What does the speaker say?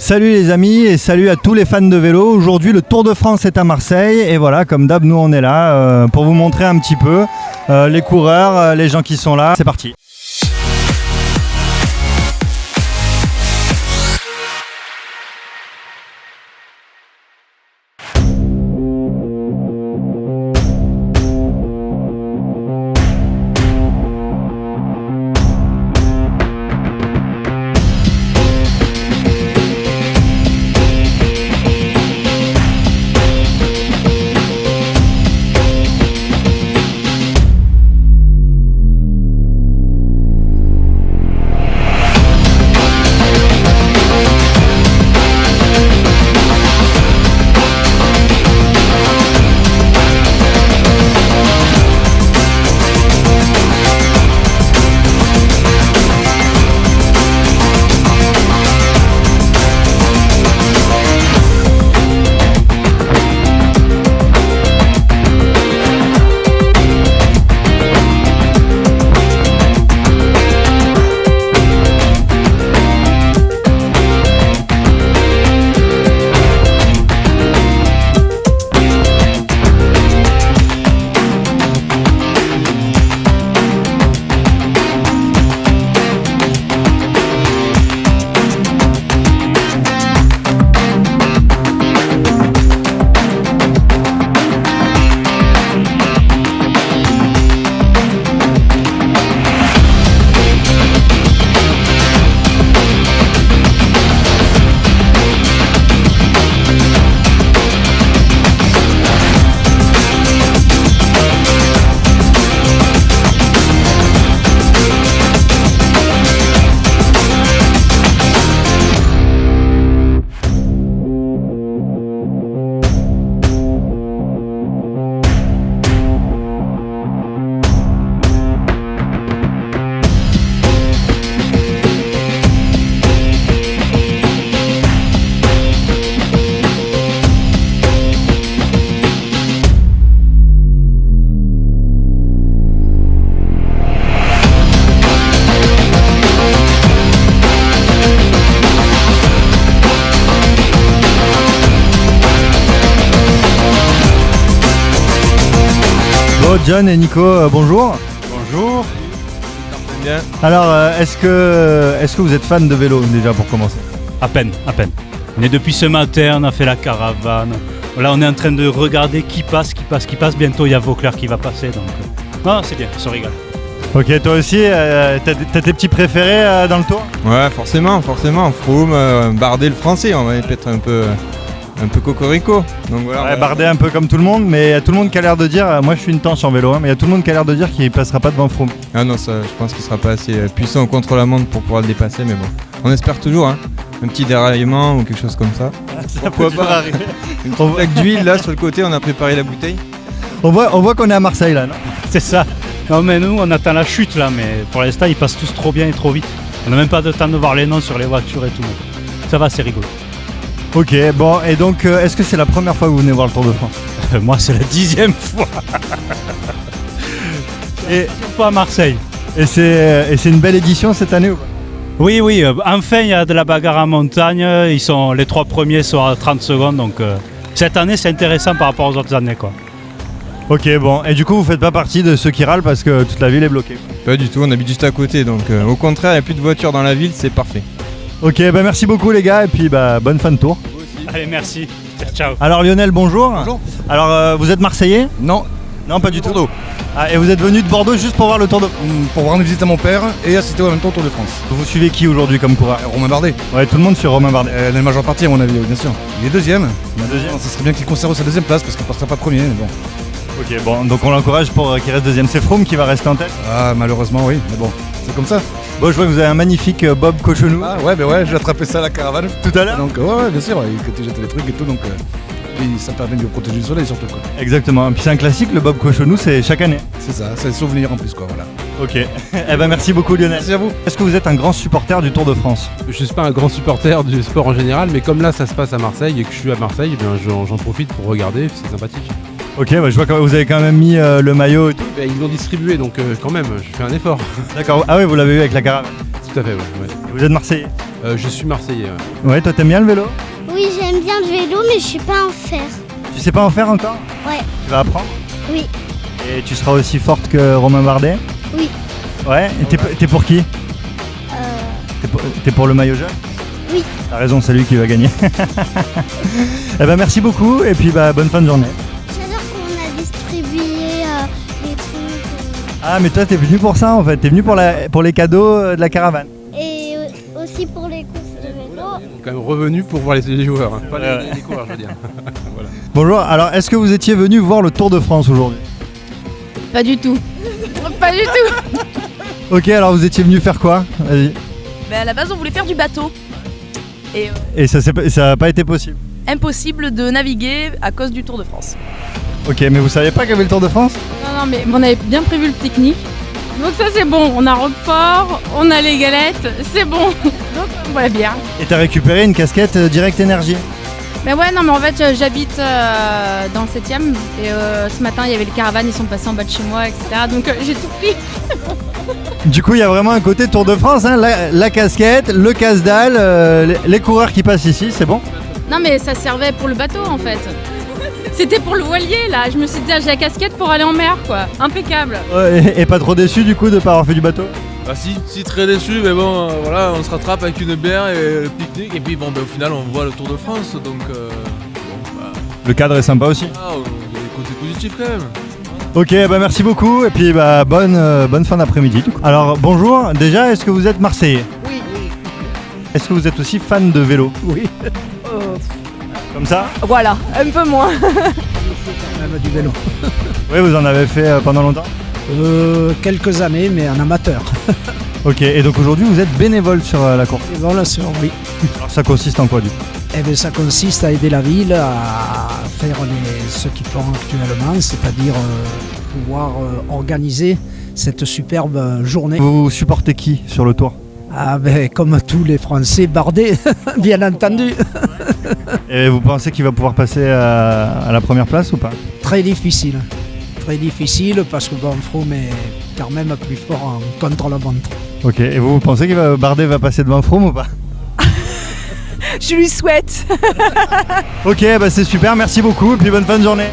Salut les amis et salut à tous les fans de vélo. Aujourd'hui le Tour de France est à Marseille et voilà, comme d'hab, nous on est là pour vous montrer un petit peu les coureurs, les gens qui sont là. C'est parti. John et Nico, bonjour. Bonjour. Bien. Alors, est-ce que vous êtes fan de vélo déjà pour commencer? À peine. On est depuis ce matin, on a fait la caravane. Là, on est en train de regarder qui passe. Bientôt, il y a Vauclair qui va passer. Donc, non, c'est bien, on se régale. Ok, toi aussi, t'as tes petits préférés dans le tour? Ouais, forcément. Froome, Bardet le français, on va peut-être un peu cocorico. Donc voilà. Ouais, Bardet un peu comme tout le monde, mais il y a tout le monde qui a l'air de dire, moi je suis une tanche en vélo, mais il y a tout le monde qui a l'air de dire qu'il passera pas devant Froome. Ah non, ça, je pense qu'il sera pas assez puissant contre la montre pour pouvoir le dépasser, mais bon, on espère toujours, hein. Un petit déraillement ou quelque chose comme ça. Pourquoi pas arriver. Une petite plaque d'huile là sur le côté, on a préparé la bouteille. On voit qu'on est à Marseille là, non? C'est ça. Non, mais nous, on attend la chute là, mais pour l'instant, ils passent tous trop bien et trop vite. On n'a même pas de temps de voir les noms sur les voitures et tout. Ça va, c'est rigolo. Ok, bon, et donc, est-ce que c'est la première fois que vous venez voir le Tour de France? Moi, c'est la 10e fois. Et 10e fois à Marseille. Et c'est une belle édition cette année ou pas? Oui, enfin, il y a de la bagarre en montagne. Les 3 premiers sont à 30 secondes, donc cette année, c'est intéressant par rapport aux autres années, quoi. Ok, bon, et du coup, vous faites pas partie de ceux qui râlent parce que toute la ville est bloquée? Pas du tout, on habite juste à côté, donc au contraire, il n'y a plus de voitures dans la ville, c'est parfait. Ok, bah merci beaucoup les gars, et puis bonne fin de tour. Allez, merci. Ciao. Alors Lionel, bonjour. Bonjour. Alors, vous êtes Marseillais? Non, Non, pas du tout. Bordeaux. Ah, et vous êtes venu de Bordeaux juste pour voir le Tour de France? Pour rendre visite à mon père et assister en même temps au Tour de France. Vous suivez qui aujourd'hui comme coureur? Romain Bardet, Ouais, tout le monde sur Romain Bardet. la majeure partie à mon avis, bien sûr. Il est deuxième. Deuxième. Ça serait bien qu'il conserve sa deuxième place parce qu'il ne passera pas premier, mais bon. Ok, bon, donc on l'encourage pour qu'il reste deuxième. C'est Froome qui va rester en tête? Ah, malheureusement, oui, mais bon, c'est comme ça. Bon, je vois que vous avez un magnifique Bob Cochonou Ah, ouais, ouais, j'ai attrapé ça à la caravane. tout à l'heure. Donc, ouais, bien sûr, quand tu jettes les trucs et tout, donc ça permet de protéger du soleil surtout, quoi. Exactement. Et puis c'est un classique, le Bob Cochonou, c'est chaque année. C'est ça, c'est un souvenir en plus, quoi, voilà. Ok. Eh ben merci beaucoup Lionel. Merci à vous. Est-ce que vous êtes un grand supporter du Tour de France? Je suis pas un grand supporter du sport en général, mais comme là ça se passe à Marseille et que je suis à Marseille, eh bien, j'en profite pour regarder, c'est sympathique. Ok, bah, je vois que vous avez quand même mis le maillot et tout. Ben, ils l'ont distribué, donc quand même, je fais un effort. D'accord. Ah oui, vous l'avez eu avec la caravane. Tout à fait, ouais. Vous êtes Marseillais? Je suis Marseillais. Ouais. Ouais, toi t'aimes bien le vélo? Oui, j'aime bien le vélo, mais je suis pas en fer. Tu sais pas en faire encore? Ouais. Tu vas apprendre? Oui. Et tu seras aussi forte que Romain Bardet? Oui. Ouais, et t'es pour qui? T'es pour le maillot jaune? Oui. T'as raison, c'est lui qui va gagner. Eh ben merci beaucoup et puis bah, bonne fin de journée. J'adore qu'on a distribué les trucs. Ah mais toi t'es venu pour ça en fait, t'es venu pour les cadeaux de la caravane. Et aussi pour les courses de vélo. On est quand même revenu pour voir les joueurs, hein. Pas Ouais. les coureurs, je veux dire. Voilà. Bonjour, alors est-ce que vous étiez venu voir le Tour de France aujourd'hui? Pas du tout. Pas du tout. Ok, alors vous étiez venu faire quoi? Vas-y. Mais à la base, on voulait faire du bateau. Et Et ça n'a pas été possible. impossible de naviguer à cause du Tour de France. Ok, mais vous saviez pas qu'il y avait le Tour de France? Non, mais on avait bien prévu le pique-nique. Donc ça c'est bon, on a Roquefort, on a les galettes, c'est bon. Donc voilà bien. Et t'as récupéré une casquette Direct Énergie. Mais ouais, non mais en fait j'habite dans le 7ème et ce matin il y avait les caravanes, ils sont passés en bas de chez moi, etc. Donc j'ai tout pris. Du coup, il y a vraiment un côté Tour de France, hein, la casquette, le casse-dalle, les coureurs qui passent ici, c'est bon? Non mais ça servait pour le bateau en fait. C'était pour le voilier là, je me suis dit ah, j'ai la casquette pour aller en mer quoi, impeccable. Ouais, et pas trop déçu du coup de pas avoir fait du bateau? Bah si très déçu, mais bon, voilà, on se rattrape avec une bière et le pique-nique, et puis bon, au final, on voit le Tour de France, donc Le cadre est sympa aussi. il y a des côtés positifs quand même. Ok, bah merci beaucoup et puis bah bonne fin d'après-midi. Alors bonjour, déjà est-ce que vous êtes Marseillais? Oui. Est-ce que vous êtes aussi fan de vélo? Oui, Comme ça? Voilà, un peu moins. même du vélo. Oui, vous en avez fait pendant longtemps? Quelques années, mais en amateur. Ok, et donc aujourd'hui vous êtes bénévole sur la course. Et voilà, oui. Alors ça consiste en quoi du coup? Eh bien, ça consiste à aider la ville à faire ce qu'ils font actuellement, c'est-à-dire pouvoir organiser cette superbe journée. Vous supportez qui sur le tour? Ah ben, comme tous les Français, Bardet, bien entendu. Et vous pensez qu'il va pouvoir passer à la première place ou pas? Très difficile. Très difficile parce que bon, Froome est quand même plus fort en contre-la-montre. Ok, et vous pensez que Bardet va passer devant Froome ou pas? Je lui souhaite. Ok, bah c'est super, merci beaucoup et puis bonne fin de journée.